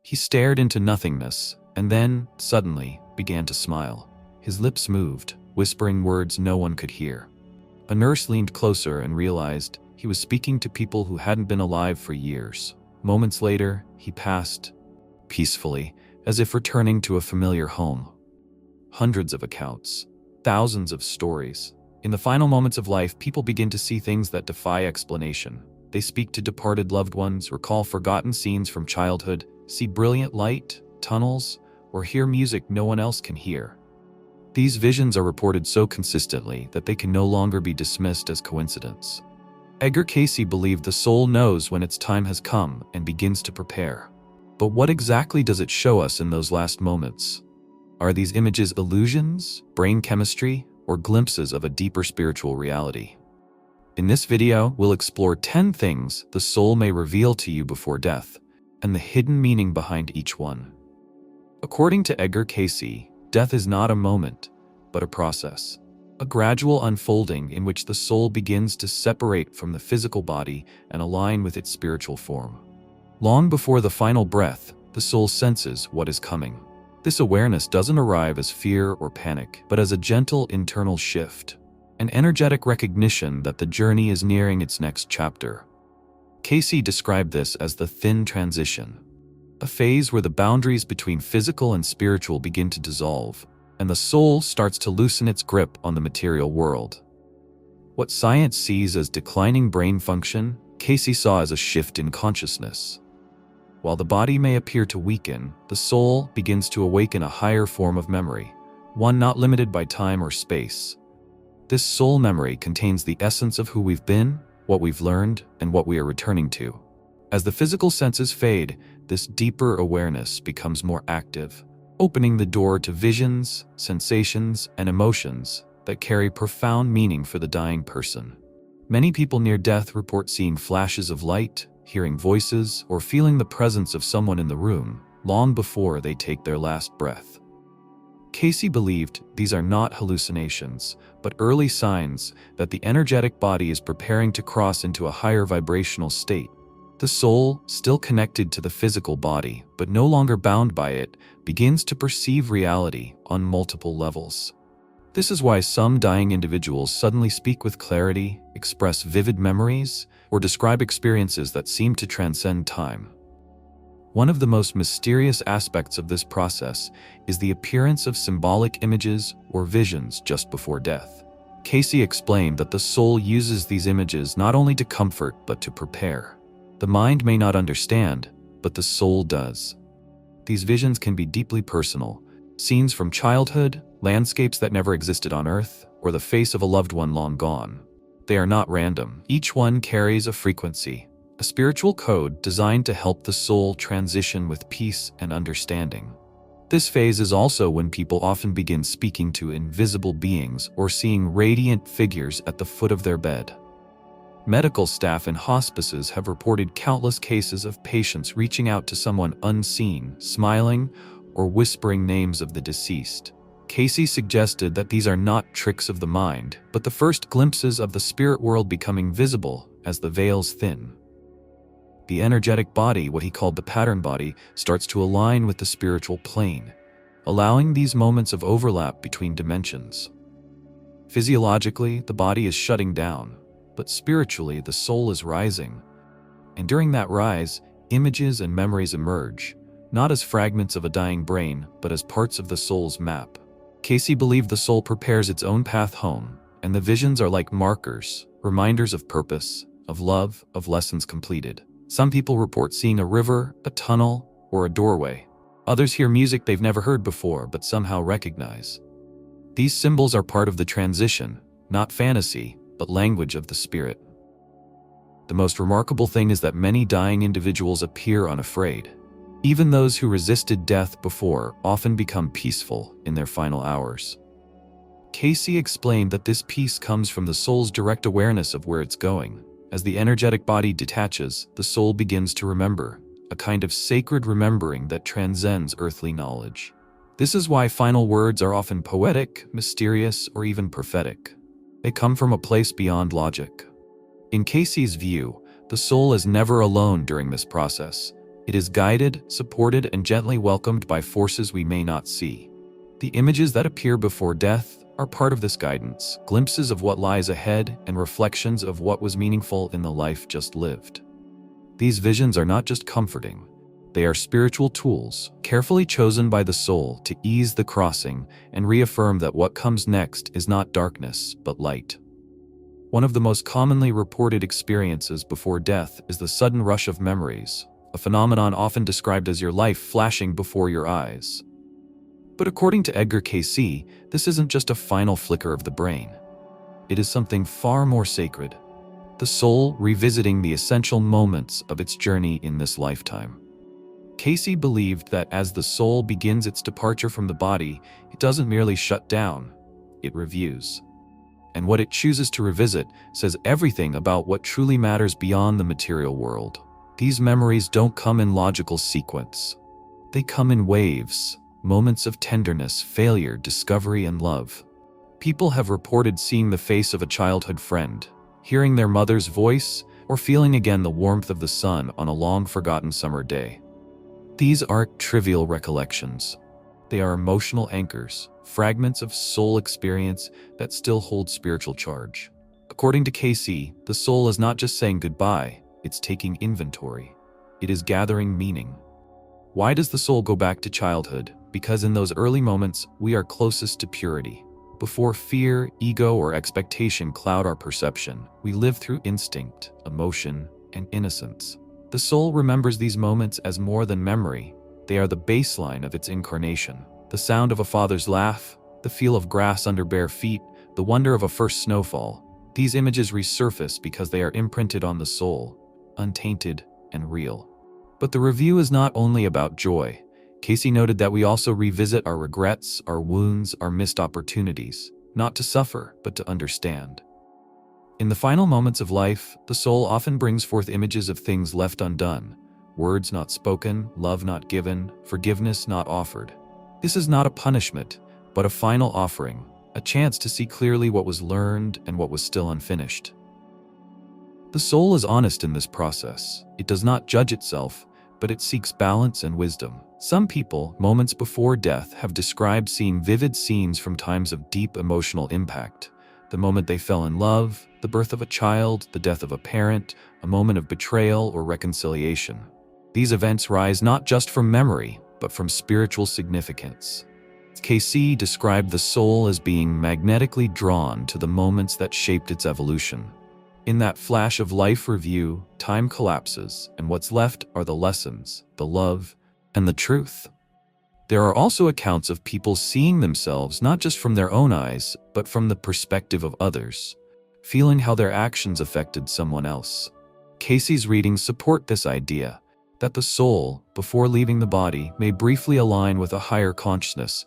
He stared into nothingness, and then, suddenly, began to smile. His lips moved, whispering words no one could hear. A nurse leaned closer and realized he was speaking to people who hadn't been alive for years. Moments later, he passed, peacefully, as if returning to a familiar home. Hundreds of accounts, thousands of stories. In the final moments of life, people begin to see things that defy explanation. They speak to departed loved ones, recall forgotten scenes from childhood, see brilliant light, tunnels, or hear music no one else can hear. These visions are reported so consistently that they can no longer be dismissed as coincidence. Edgar Cayce believed the soul knows when its time has come and begins to prepare. But what exactly does it show us in those last moments? Are these images illusions, brain chemistry, or glimpses of a deeper spiritual reality? In this video, we'll explore 10 things the soul may reveal to you before death, and the hidden meaning behind each one. According to Edgar Cayce, death is not a moment, but a process. A gradual unfolding in which the soul begins to separate from the physical body and align with its spiritual form. Long before the final breath, the soul senses what is coming. This awareness doesn't arrive as fear or panic, but as a gentle internal shift, an energetic recognition that the journey is nearing its next chapter. Cayce described this as the thin transition, a phase where the boundaries between physical and spiritual begin to dissolve, and the soul starts to loosen its grip on the material world. What science sees as declining brain function, Cayce saw as a shift in consciousness. While the body may appear to weaken, the soul begins to awaken a higher form of memory, one not limited by time or space. This soul memory contains the essence of who we've been, what we've learned, and what we are returning to. As the physical senses fade, this deeper awareness becomes more active, opening the door to visions, sensations, and emotions that carry profound meaning for the dying person. Many people near death report seeing flashes of light, hearing voices, or feeling the presence of someone in the room long before they take their last breath. Cayce believed these are not hallucinations, but early signs that the energetic body is preparing to cross into a higher vibrational state. The soul, still connected to the physical body, but no longer bound by it, begins to perceive reality on multiple levels. This is why some dying individuals suddenly speak with clarity, express vivid memories, or describe experiences that seem to transcend time. One of the most mysterious aspects of this process is the appearance of symbolic images or visions just before death. Cayce explained that the soul uses these images not only to comfort but to prepare. The mind may not understand, but the soul does. These visions can be deeply personal, scenes from childhood, landscapes that never existed on Earth, or the face of a loved one long gone. They are not random. Each one carries a frequency, a spiritual code designed to help the soul transition with peace and understanding. This phase is also when people often begin speaking to invisible beings or seeing radiant figures at the foot of their bed. Medical staff in hospices have reported countless cases of patients reaching out to someone unseen, smiling, or whispering names of the deceased. Cayce suggested that these are not tricks of the mind, but the first glimpses of the spirit world becoming visible as the veils thin. The energetic body, what he called the pattern body, starts to align with the spiritual plane, allowing these moments of overlap between dimensions. Physiologically, the body is shutting down, but spiritually, the soul is rising. And during that rise, images and memories emerge, not as fragments of a dying brain, but as parts of the soul's map. Cayce believed the soul prepares its own path home, and the visions are like markers, reminders of purpose, of love, of lessons completed. Some people report seeing a river, a tunnel, or a doorway. Others hear music they've never heard before but somehow recognize. These symbols are part of the transition, not fantasy, but language of the spirit. The most remarkable thing is that many dying individuals appear unafraid. Even those who resisted death before often become peaceful in their final hours. Cayce explained that this peace comes from the soul's direct awareness of where it's going. As the energetic body detaches, the soul begins to remember, a kind of sacred remembering that transcends earthly knowledge. This is why final words are often poetic, mysterious, or even prophetic. They come from a place beyond logic. In Cayce's view, the soul is never alone during this process. It is guided, supported, and gently welcomed by forces we may not see. The images that appear before death are part of this guidance, glimpses of what lies ahead and reflections of what was meaningful in the life just lived. These visions are not just comforting. They are spiritual tools, carefully chosen by the soul to ease the crossing and reaffirm that what comes next is not darkness, but light. One of the most commonly reported experiences before death is the sudden rush of memories, a phenomenon often described as your life flashing before your eyes. But according to Edgar Cayce, this isn't just a final flicker of the brain. It is something far more sacred, the soul revisiting the essential moments of its journey in this lifetime. Cayce believed that as the soul begins its departure from the body, it doesn't merely shut down, it reviews. And what it chooses to revisit says everything about what truly matters beyond the material world. These memories don't come in logical sequence. They come in waves, moments of tenderness, failure, discovery, and love. People have reported seeing the face of a childhood friend, hearing their mother's voice, or feeling again the warmth of the sun on a long-forgotten summer day. These aren't trivial recollections. They are emotional anchors, fragments of soul experience that still hold spiritual charge. According to Cayce, the soul is not just saying goodbye, it's taking inventory. It is gathering meaning. Why does the soul go back to childhood? Because in those early moments, we are closest to purity. Before fear, ego, or expectation cloud our perception, we live through instinct, emotion, and innocence. The soul remembers these moments as more than memory. They are the baseline of its incarnation. The sound of a father's laugh, the feel of grass under bare feet, the wonder of a first snowfall. These images resurface because they are imprinted on the soul, untainted and real. But the review is not only about joy. Cayce noted that we also revisit our regrets, our wounds, our missed opportunities, not to suffer, but to understand. In the final moments of life, the soul often brings forth images of things left undone, words not spoken, love not given, forgiveness not offered. This is not a punishment, but a final offering, a chance to see clearly what was learned and what was still unfinished. The soul is honest in this process. It does not judge itself, but it seeks balance and wisdom. Some people, moments before death, have described seeing vivid scenes from times of deep emotional impact. The moment they fell in love, the birth of a child, the death of a parent, a moment of betrayal or reconciliation. These events rise not just from memory, but from spiritual significance. Cayce described the soul as being magnetically drawn to the moments that shaped its evolution. In that flash of life review, time collapses, and what's left are the lessons, the love, and the truth. There are also accounts of people seeing themselves not just from their own eyes, but from the perspective of others, feeling how their actions affected someone else. Cayce's readings support this idea that the soul, before leaving the body, may briefly align with a higher consciousness,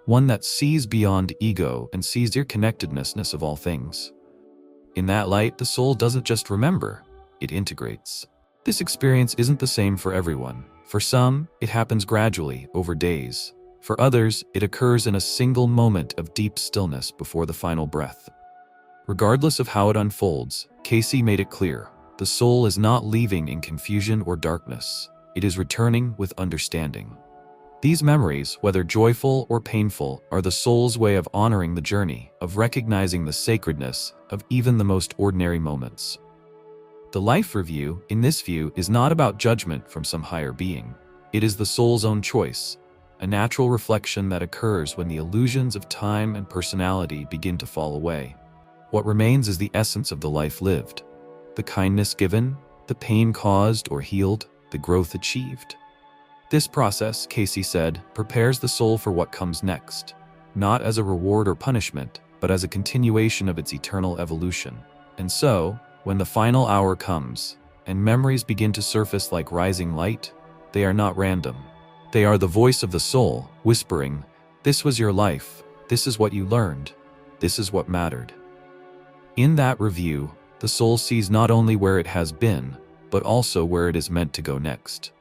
one that sees beyond ego and sees the connectedness of all things. In that light, the soul doesn't just remember, it integrates. This experience isn't the same for everyone. For some, it happens gradually, over days. For others, it occurs in a single moment of deep stillness before the final breath. Regardless of how it unfolds, Cayce made it clear, the soul is not leaving in confusion or darkness. It is returning with understanding. These memories, whether joyful or painful, are the soul's way of honoring the journey, of recognizing the sacredness of even the most ordinary moments. The life review, in this view, is not about judgment from some higher being. It is the soul's own choice, a natural reflection that occurs when the illusions of time and personality begin to fall away. What remains is the essence of the life lived, the kindness given, the pain caused or healed, the growth achieved. This process, Cayce said, prepares the soul for what comes next, not as a reward or punishment, but as a continuation of its eternal evolution. And so, when the final hour comes, and memories begin to surface like rising light, they are not random. They are the voice of the soul, whispering, "This was your life, this is what you learned, this is what mattered." In that review, the soul sees not only where it has been, but also where it is meant to go next.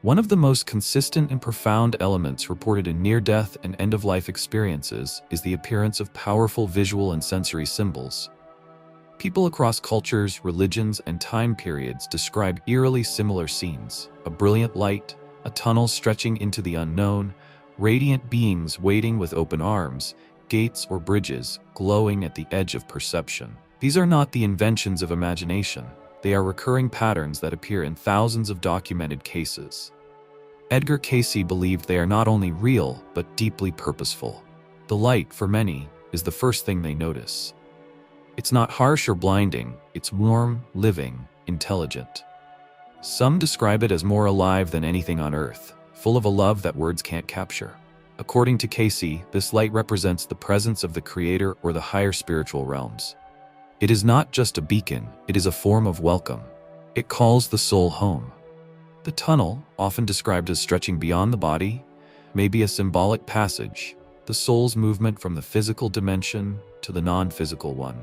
One of the most consistent and profound elements reported in near-death and end-of-life experiences is the appearance of powerful visual and sensory symbols. People across cultures, religions, and time periods describe eerily similar scenes: a brilliant light, a tunnel stretching into the unknown, radiant beings waiting with open arms, gates or bridges glowing at the edge of perception. These are not the inventions of imagination. They are recurring patterns that appear in thousands of documented cases. Edgar Cayce believed they are not only real, but deeply purposeful. The light, for many, is the first thing they notice. It's not harsh or blinding, it's warm, living, intelligent. Some describe it as more alive than anything on Earth, full of a love that words can't capture. According to Cayce, this light represents the presence of the Creator or the higher spiritual realms. It is not just a beacon, it is a form of welcome. It calls the soul home. The tunnel, often described as stretching beyond the body, may be a symbolic passage, the soul's movement from the physical dimension to the non-physical one.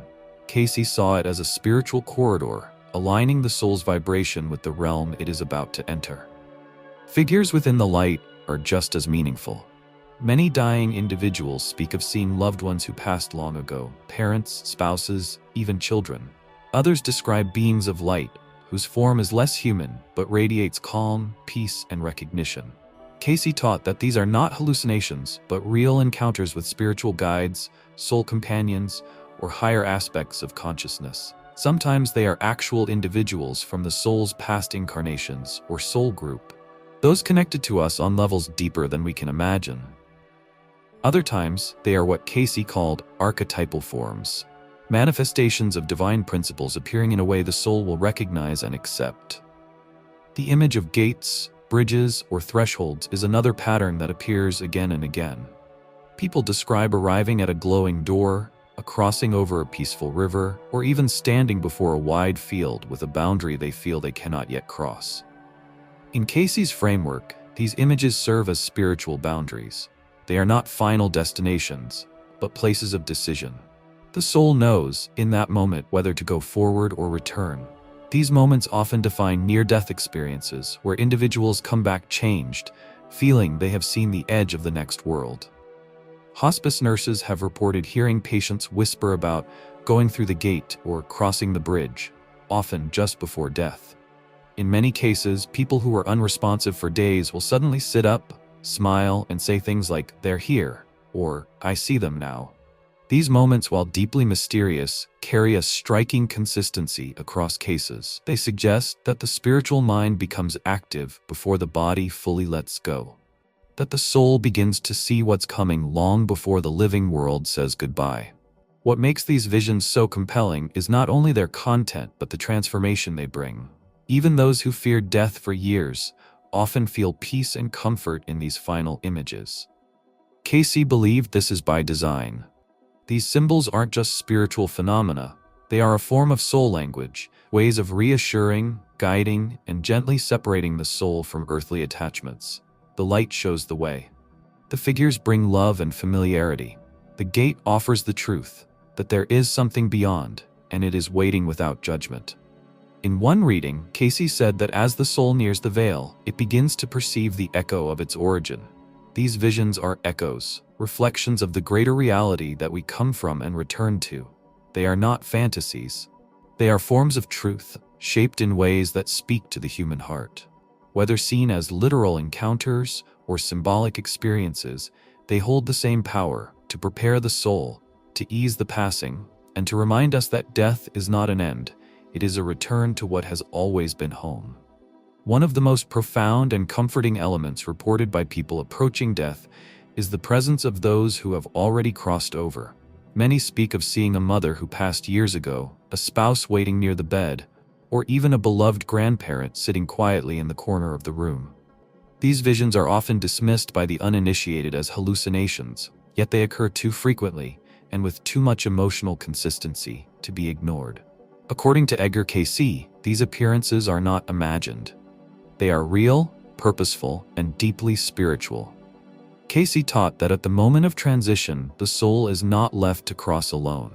Cayce saw it as a spiritual corridor, aligning the soul's vibration with the realm it is about to enter. Figures within the light are just as meaningful. Many dying individuals speak of seeing loved ones who passed long ago, parents, spouses, even children. Others describe beings of light, whose form is less human but radiates calm, peace, and recognition. Cayce taught that these are not hallucinations, but real encounters with spiritual guides, soul companions, or higher aspects of consciousness. Sometimes they are actual individuals from the soul's past incarnations or soul group, those connected to us on levels deeper than we can imagine. Other times, they are what Cayce called archetypal forms, manifestations of divine principles appearing in a way the soul will recognize and accept. The image of gates, bridges, or thresholds is another pattern that appears again and again. People describe arriving at a glowing door, a crossing over a peaceful river, or even standing before a wide field with a boundary they feel they cannot yet cross. In Cayce's framework, these images serve as spiritual boundaries. They are not final destinations, but places of decision. The soul knows, in that moment, whether to go forward or return. These moments often define near-death experiences where individuals come back changed, feeling they have seen the edge of the next world. Hospice nurses have reported hearing patients whisper about going through the gate or crossing the bridge, often just before death. In many cases, people who were unresponsive for days will suddenly sit up, smile, and say things like, "They're here," or "I see them now." These moments, while deeply mysterious, carry a striking consistency across cases. They suggest that the spiritual mind becomes active before the body fully lets go, that the soul begins to see what's coming long before the living world says goodbye. What makes these visions so compelling is not only their content but the transformation they bring. Even those who feared death for years often feel peace and comfort in these final images. Cayce believed this is by design. These symbols aren't just spiritual phenomena, they are a form of soul language, ways of reassuring, guiding, and gently separating the soul from earthly attachments. The light shows the way. The figures bring love and familiarity. The gate offers the truth, that there is something beyond, and it is waiting without judgment. In one reading, Cayce said that as the soul nears the veil, it begins to perceive the echo of its origin. These visions are echoes, reflections of the greater reality that we come from and return to. They are not fantasies. They are forms of truth, shaped in ways that speak to the human heart. Whether seen as literal encounters or symbolic experiences, they hold the same power to prepare the soul, to ease the passing, and to remind us that death is not an end. It is a return to what has always been home. One of the most profound and comforting elements reported by people approaching death is the presence of those who have already crossed over. Many speak of seeing a mother who passed years ago, a spouse waiting near the bed, or even a beloved grandparent sitting quietly in the corner of the room. These visions are often dismissed by the uninitiated as hallucinations, yet they occur too frequently and with too much emotional consistency to be ignored. According to Edgar Cayce, these appearances are not imagined. They are real, purposeful, and deeply spiritual. Cayce taught that at the moment of transition, the soul is not left to cross alone.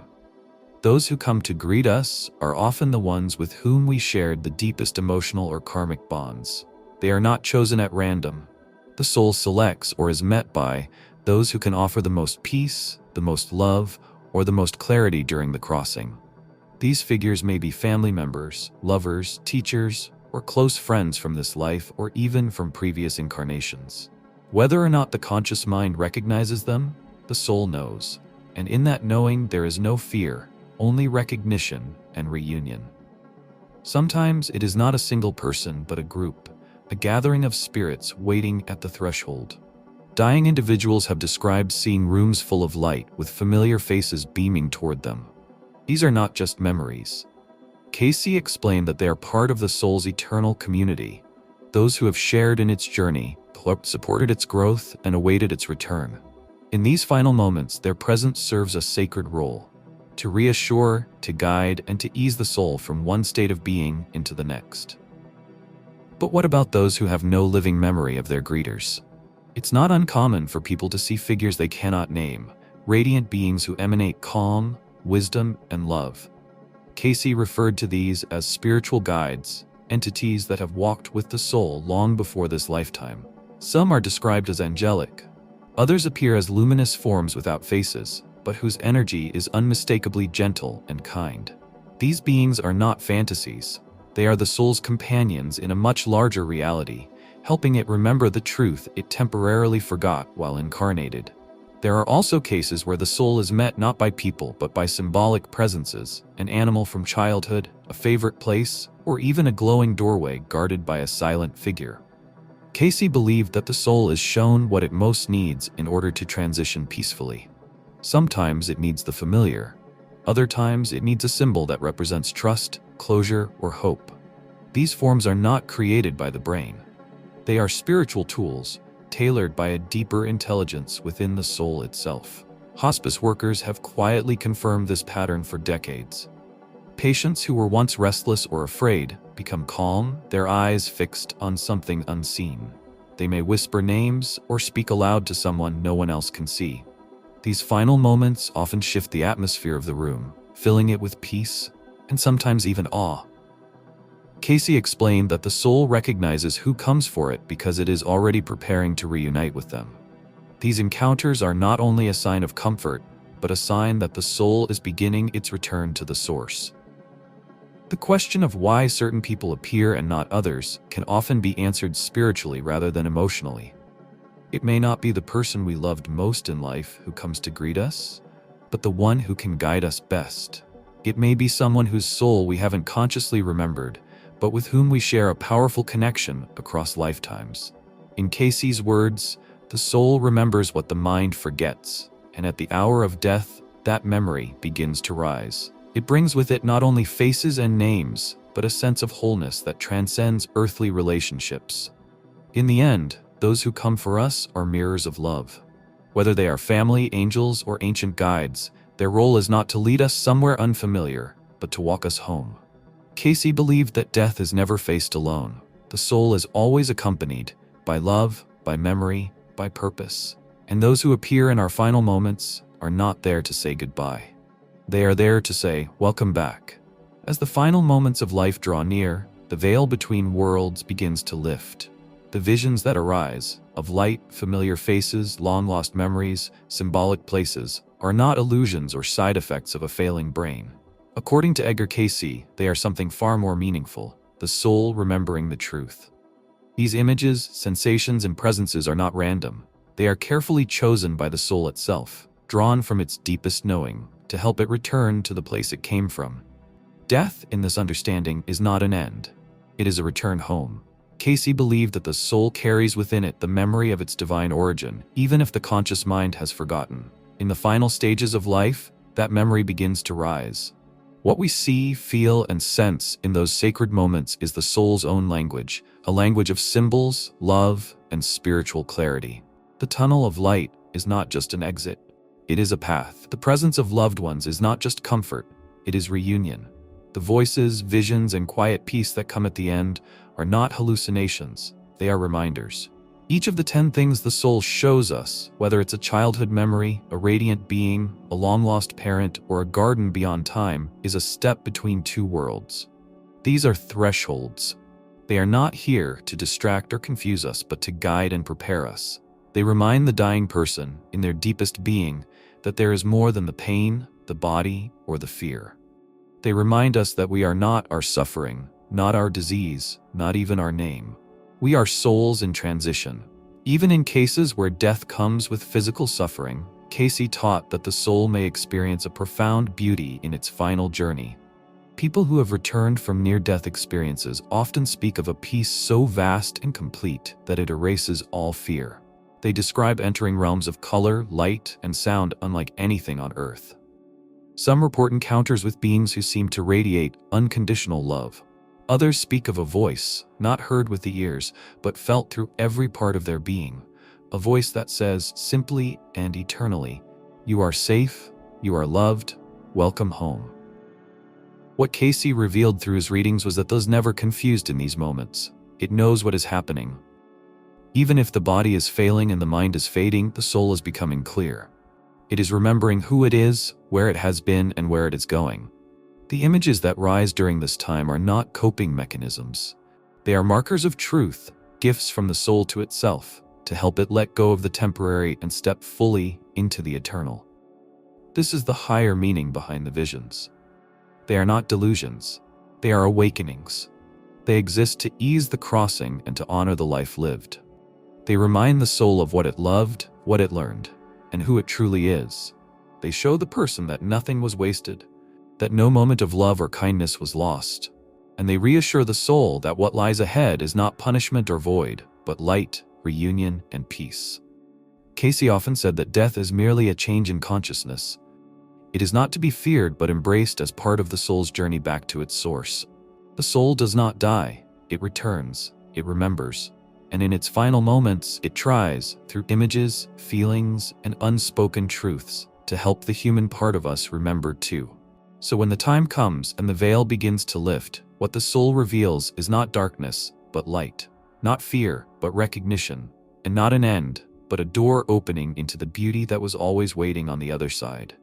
Those who come to greet us are often the ones with whom we shared the deepest emotional or karmic bonds. They are not chosen at random. The soul selects or is met by those who can offer the most peace, the most love, or the most clarity during the crossing. These figures may be family members, lovers, teachers, or close friends from this life or even from previous incarnations. Whether or not the conscious mind recognizes them, the soul knows, and in that knowing there is no fear, only recognition and reunion. Sometimes it is not a single person but a group, a gathering of spirits waiting at the threshold. Dying individuals have described seeing rooms full of light with familiar faces beaming toward them. These are not just memories. Cayce explained that they are part of the soul's eternal community, those who have shared in its journey, supported its growth, and awaited its return. In these final moments, their presence serves a sacred role, to reassure, to guide, and to ease the soul from one state of being into the next. But what about those who have no living memory of their greeters? It's not uncommon for people to see figures they cannot name, radiant beings who emanate calm, wisdom, and love. Cayce referred to these as spiritual guides, entities that have walked with the soul long before this lifetime. Some are described as angelic. Others appear as luminous forms without faces, but whose energy is unmistakably gentle and kind. These beings are not fantasies. They are the soul's companions in a much larger reality, helping it remember the truth it temporarily forgot while incarnated. There are also cases where the soul is met not by people but by symbolic presences, an animal from childhood, a favorite place, or even a glowing doorway guarded by a silent figure. Cayce believed that the soul is shown what it most needs in order to transition peacefully. Sometimes it needs the familiar. Other times it needs a symbol that represents trust, closure, or hope. These forms are not created by the brain. They are spiritual tools, tailored by a deeper intelligence within the soul itself. Hospice workers have quietly confirmed this pattern for decades. Patients who were once restless or afraid become calm, their eyes fixed on something unseen. They may whisper names or speak aloud to someone no one else can see. These final moments often shift the atmosphere of the room, filling it with peace and sometimes even awe. Cayce explained that the soul recognizes who comes for it because it is already preparing to reunite with them. These encounters are not only a sign of comfort, but a sign that the soul is beginning its return to the source. The question of why certain people appear and not others can often be answered spiritually rather than emotionally. It may not be the person we loved most in life who comes to greet us, but the one who can guide us best. It may be someone whose soul we haven't consciously remembered, but with whom we share a powerful connection across lifetimes. In Cayce's words, the soul remembers what the mind forgets, and at the hour of death, that memory begins to rise. It brings with it not only faces and names, but a sense of wholeness that transcends earthly relationships. In the end, those who come for us are mirrors of love. Whether they are family, angels, or ancient guides, their role is not to lead us somewhere unfamiliar, but to walk us home. Cayce believed that death is never faced alone. The soul is always accompanied by love, by memory, by purpose. And those who appear in our final moments are not there to say goodbye. They are there to say, welcome back. As the final moments of life draw near, the veil between worlds begins to lift. The visions that arise, of light, familiar faces, long-lost memories, symbolic places, are not illusions or side effects of a failing brain. According to Edgar Cayce, they are something far more meaningful, the soul remembering the truth. These images, sensations, and presences are not random. They are carefully chosen by the soul itself, drawn from its deepest knowing, to help it return to the place it came from. Death, in this understanding, is not an end. It is a return home. Cayce believed that the soul carries within it the memory of its divine origin, even if the conscious mind has forgotten. In the final stages of life, that memory begins to rise. What we see, feel, and sense in those sacred moments is the soul's own language, a language of symbols, love, and spiritual clarity. The tunnel of light is not just an exit. It is a path. The presence of loved ones is not just comfort, it is reunion. The voices, visions, and quiet peace that come at the end are not hallucinations, they are reminders. Each of the 10 things the soul shows us, whether it's a childhood memory, a radiant being, a long-lost parent, or a garden beyond time, is a step between two worlds. These are thresholds. They are not here to distract or confuse us, but to guide and prepare us. They remind the dying person, in their deepest being, that there is more than the pain, the body, or the fear. They remind us that we are not our suffering, not our disease, not even our name. We are souls in transition. Even in cases where death comes with physical suffering, Cayce taught that the soul may experience a profound beauty in its final journey. People who have returned from near-death experiences often speak of a peace so vast and complete that it erases all fear. They describe entering realms of color, light, and sound unlike anything on Earth. Some report encounters with beings who seem to radiate unconditional love. Others speak of a voice, not heard with the ears, but felt through every part of their being. A voice that says simply and eternally, "You are safe, you are loved, welcome home." What Cayce revealed through his readings was that those never confused in these moments. It knows what is happening. Even if the body is failing and the mind is fading, the soul is becoming clear. It is remembering who it is, where it has been, and where it is going. The images that rise during this time are not coping mechanisms. They are markers of truth, gifts from the soul to itself, to help it let go of the temporary and step fully into the eternal. This is the higher meaning behind the visions. They are not delusions. They are awakenings. They exist to ease the crossing and to honor the life lived. They remind the soul of what it loved, what it learned, and who it truly is. They show the person that nothing was wasted, that no moment of love or kindness was lost, and they reassure the soul that what lies ahead is not punishment or void, but light, reunion, and peace. Cayce often said that death is merely a change in consciousness. It is not to be feared but embraced as part of the soul's journey back to its source. The soul does not die, it returns, it remembers, and in its final moments, it tries, through images, feelings, and unspoken truths, to help the human part of us remember too. So when the time comes and the veil begins to lift, what the soul reveals is not darkness, but light, not fear, but recognition, and not an end, but a door opening into the beauty that was always waiting on the other side.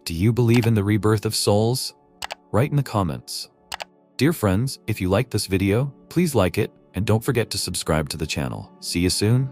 Do you believe in the rebirth of souls? Write in the comments. Dear friends, if you liked this video, please like it, and don't forget to subscribe to the channel. See you soon.